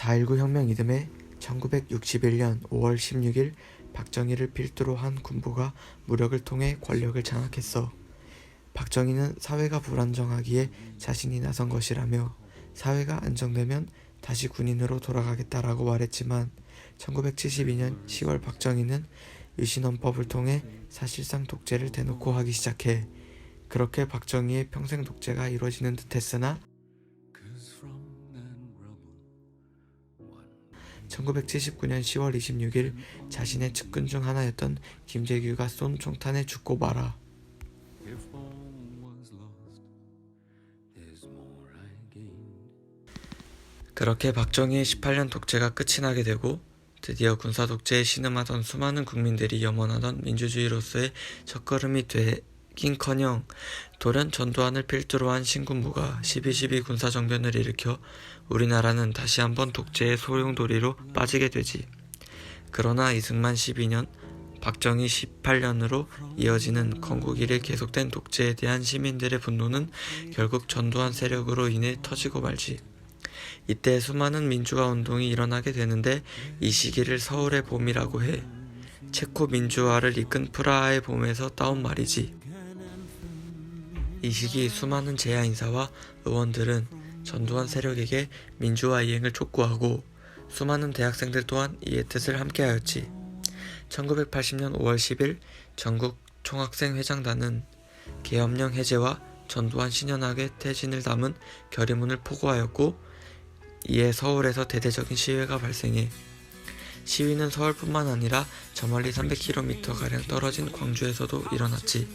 (4.19) 혁명 이듬해 1961년 5월 16일 박정희를 필두로 한 군부가 무력을 통해 권력을 장악했어. 박정희는 사회가 불안정하기에 자신이 나선 것이라며 사회가 안정되면 다시 군인으로 돌아가겠다라고 말했지만 1972년 10월 박정희는 유신헌법을 통해 사실상 독재를 대놓고 하기 시작해. 그렇게 박정희의 평생 독재가 이루어지는 듯했으나 1979년 10월 26일 자신의 측근 중 하나였던 김재규가 쏜 총탄에 죽고 말아. 그렇게 박정희의 18년 독재가 끝이 나게 되고 드디어 군사독재에 신음하던 수많은 국민들이 염원하던 민주주의로서의 첫걸음이 되긴커녕 돌연 전두환을 필두로 한 신군부가 12.12 군사정변을 일으켜 우리나라는 다시 한번 독재의 소용돌이로 빠지게 되지. 그러나 이승만 12년, 박정희 18년으로 이어지는 건국 이래 계속된 독재에 대한 시민들의 분노는 결국 전두환 세력으로 인해 터지고 말지. 이때 수많은 민주화 운동이 일어나게 되는데 이 시기를 서울의 봄이라고 해. 체코 민주화를 이끈 프라하의 봄에서 따온 말이지. 이 시기 수많은 재야 인사와 의원들은 전두환 세력에게 민주화 이행을 촉구하고 수많은 대학생들 또한 이의 뜻을 함께하였지. 1980년 5월 10일 전국 총학생회장단은 계엄령 해제와 전두환 신현학의 퇴진을 담은 결의문을 포고하였고 이에 서울에서 대대적인 시위가 발생해 시위는 서울뿐만 아니라 저 멀리 300km가량 떨어진 광주에서도 일어났지.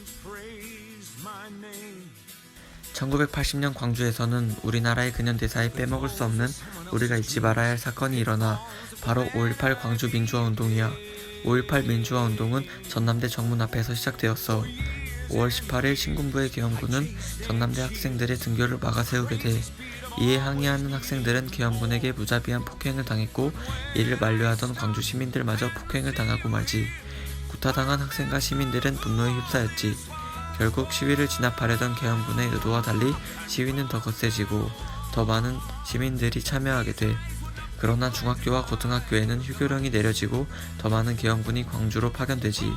1980년 광주에서는 우리나라의 근현대사에 빼먹을 수 없는 우리가 잊지 말아야 할 사건이 일어나 바로 5.18 광주 민주화 운동이야. 5.18 민주화 운동은 전남대 정문 앞에서 시작되었어. 5월 18일 신군부의 계엄군은 전남대 학생들의 등교를 막아세우게 돼. 이에 항의하는 학생들은 계엄군에게 무자비한 폭행을 당했고 이를 만류하던 광주 시민들마저 폭행을 당하고 말지. 구타당한 학생과 시민들은 분노에 휩싸였지. 결국 시위를 진압하려던 계엄군의 의도와 달리 시위는 더 거세지고 더 많은 시민들이 참여하게 돼. 그러나 중학교와 고등학교에는 휴교령이 내려지고 더 많은 계엄군이 광주로 파견되지.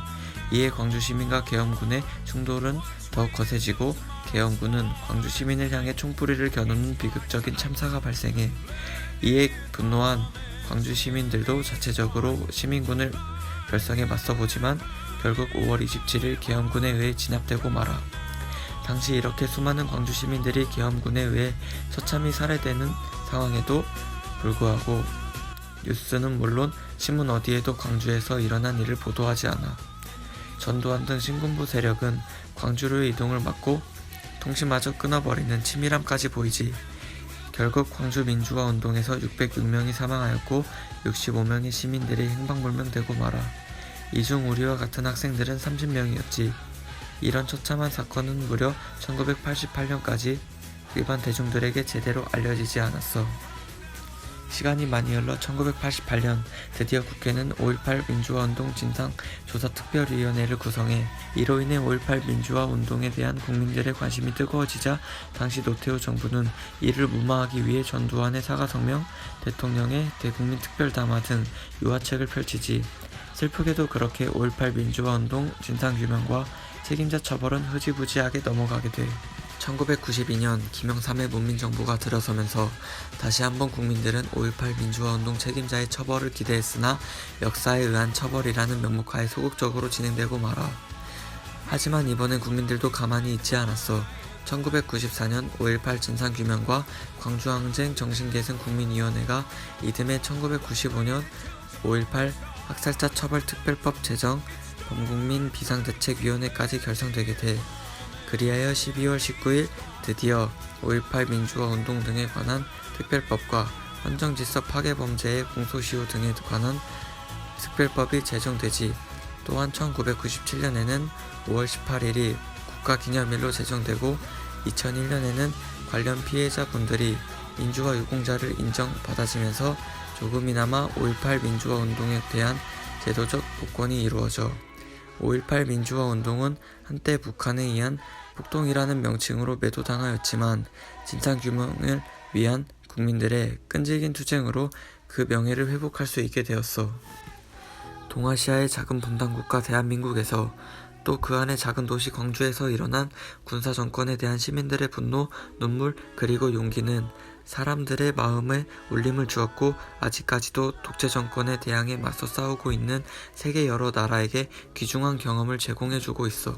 이에 광주 시민과 계엄군의 충돌은 더 거세지고 계엄군은 광주 시민을 향해 총뿌리를 겨누는 비극적인 참사가 발생해. 이에 분노한 광주 시민들도 자체적으로 시민군을 결성해 맞서보지만 결국 5월 27일 계엄군에 의해 진압되고 말아. 당시 이렇게 수많은 광주 시민들이 계엄군에 의해 처참히 살해되는 상황에도 불구하고 뉴스는 물론 신문 어디에도 광주에서 일어난 일을 보도하지 않아. 전두환 등 신군부 세력은 광주로의 이동을 막고 통신마저 끊어버리는 치밀함까지 보이지. 결국 광주 민주화 운동에서 606명이 사망하였고 65명의 시민들이 행방불명되고 말아. 이 중 우리와 같은 학생들은 30명이었지. 이런 처참한 사건은 무려 1988년까지 일반 대중들에게 제대로 알려지지 않았어. 시간이 많이 흘러 1988년 드디어 국회는 5.18 민주화운동 진상조사특별위원회를 구성해 이로 인해 5.18 민주화운동에 대한 국민들의 관심이 뜨거워지자 당시 노태우 정부는 이를 무마하기 위해 전두환의 사과성명, 대통령의 대국민 특별담화 등 유화책을 펼치지. 슬프게도 그렇게 5.18 민주화운동 진상규명과 책임자 처벌은 흐지부지하게 넘어가게 돼. 1992년 김영삼의 문민정부가 들어서면서 다시 한번 국민들은 5.18 민주화운동 책임자의 처벌을 기대했으나 역사에 의한 처벌이라는 명목하에 소극적으로 진행되고 말아. 하지만 이번엔 국민들도 가만히 있지 않았어. 1994년 5.18 진상규명과 광주항쟁 정신계승 국민위원회가 이듬해 1995년 5.18 학살자 처벌특별법 제정 범국민 비상대책위원회까지 결성되게 돼. 그리하여 12월 19일 드디어 5.18 민주화 운동 등에 관한 특별법과 헌정질서 파괴범죄의 공소시효 등에 관한 특별법이 제정되지. 또한 1997년에는 5월 18일이 국가기념일로 제정되고 2001년에는 관련 피해자분들이 민주화 유공자를 인정받아지면서 조금이나마 5.18 민주화 운동에 대한 제도적 복권이 이루어져 5.18 민주화 운동은 한때 북한에 의한 폭동이라는 명칭으로 매도당하였지만 진상규명을 위한 국민들의 끈질긴 투쟁으로 그 명예를 회복할 수 있게 되었어. 동아시아의 작은 분단국가 대한민국에서 또 그 안의 작은 도시 광주에서 일어난 군사정권에 대한 시민들의 분노, 눈물 그리고 용기는 사람들의 마음에 울림을 주었고 아직까지도 독재정권에 대항해 맞서 싸우고 있는 세계 여러 나라에게 귀중한 경험을 제공해주고 있어.